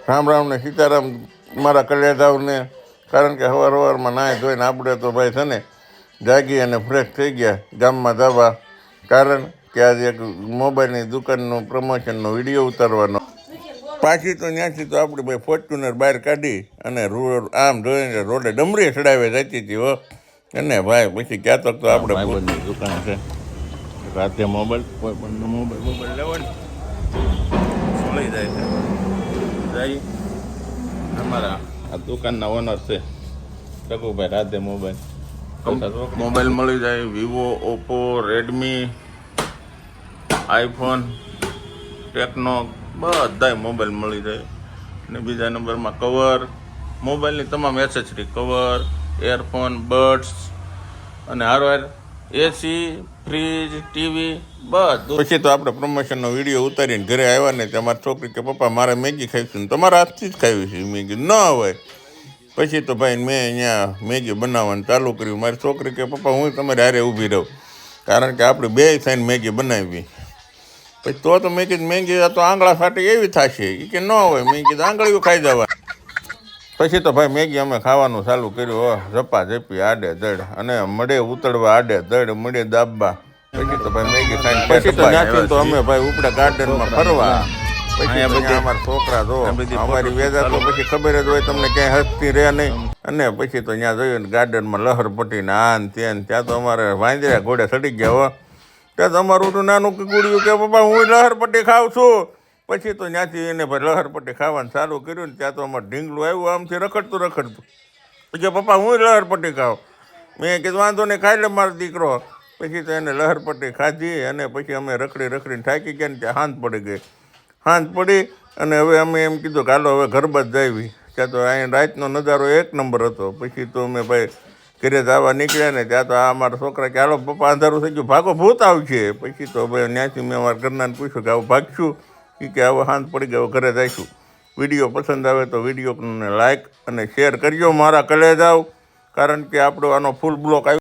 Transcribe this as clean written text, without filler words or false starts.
રામ રામ ને સીતારામ મારા કલ્યાધાવને. કારણ કે સવારમાં નાહી ધોઈને આપણે તો ભાઈ છે ને જાગી અને ફ્રેશ થઈ ગયા ગામમાં જવા. કારણ કે આજે એક મોબાઈલની દુકાનનું પ્રમોશનનો વિડીયો ઉતારવાનો. પાછી તો ત્યાંથી તો આપણે ભાઈ ફોર્ચ્યુનર બહાર કાઢી અને આમ જોઈને રોડે ડમરી ચડાવે જતી હતી હો. અને ભાઈ પછી ક્યાં તો આપણે મોબાઈલની દુકાન છે. રાતે મોબાઈલ કોઈ પણ મોબાઈલ લેવો ને મળી જાય છે. જાય અમારા આ દુકાનના ઓનર છે રઘુભાઈ. રાધે મોબાઈલ મળી જાય. Vivo, Oppo, Redmi, iPhone, techno બધાય મોબાઈલ મળી જાય. અને બીજા નંબરમાં કવર, મોબાઈલની તમામ એસેસરી, કવર, એરફોન, બડ્સ અને હારવાર એસી, ફ્રીજ, ટીવી બધું. પછી તો આપણે પ્રમોશનનો વિડીયો ઉતારીને ઘરે આવ્યા ને તમારી છોકરી કે પપ્પા મારે મેગી ખાઈશું ને તમારા હાથથી જ ખાવી છે મેગી ન હોય. પછી તો ભાઈ મેં અહીંયા મેગી બનાવવાનું ચાલુ કર્યું. મારી છોકરી કે પપ્પા હું તમારે હારે ઊભી રહું. કારણ કે આપણે બે થઈને મેગી બનાવી. પછી તો મેં કીધું મેગી તો આંગળા ફાટી એવી થશે એ કે ન હોય. મેં કીધું આંગળીઓ ખાઈ જવા. પછી તો ભાઈ મેગી અમે ખાવાનું ચાલુ કર્યું. ઝપા ઝપી આડે દડ અને મળે ઉતળવા આડે દડ મળે દાબવા. પછી તો ભાઈ મેગી ખાઈને પછી તો ત્યાંથી તો અમે ભાઈ ઉપડા ગાર્ડનમાં ફરવા. પછી અમારા છોકરા જો અમારી વેજા તો પછી ખબર જ હોય તમને ક્યાંય હસતી રહે નહીં. અને પછી તો ત્યાં જોયું ને ગાર્ડનમાં લહરપટ્ટીને આન ત્યાં તો અમારે વાંદરા ઘોડે ચડી ગયા હો. ત્યાં તો અમારું તો નાનું કુકુડિયું કે પપ્પા હું લહરપટ્ટી ખાઉં છું. પછી તો ત્યાંથી એને ભાઈ લહરપટ્ટી ખાવાનું ચાલુ કર્યું ને ત્યાં તો અમારે ઢીંગલું આવ્યું આમથી રખડતું. કે પપ્પા હું લહરપટ્ટી ખાઉં. મેં કીધું વાંધો નહીં ખાઈ લે મારો દીકરો. પછી તો એને લહરપટ્ટી ખાધી અને પછી અમે રખડીને થાકી ગયા ને ત્યાં હાંજ પડી ગઈ. હાંજ પડી અને હવે અમે એમ કીધું કે હાલો હવે ઘરબાદ જાવી. ત્યાં તો અહીં રાતનો નજારો એક નંબર હતો. પછી તો અમે ભાઈ ઘરે જવા નીકળ્યા ને ત્યાં તો આ અમારા છોકરા કે હાલો પપ્પા અંધારું થઈ ગયું ભાગો ભૂત આવશે. પછી તો ભાઈ ત્યાંથી મેં અમારા ઘરનાને પૂછ્યું કે આવું ભાગશું કે હવે હાંજ પડી ગયો ઘરે જઈશું. વિડીયો પસંદ આવે તો વિડીયોને લાઇક અને શેર કરજો મારા કલેજાવ. કારણ કે આપણો આનો ફૂલ બ્લોક આવ્યો.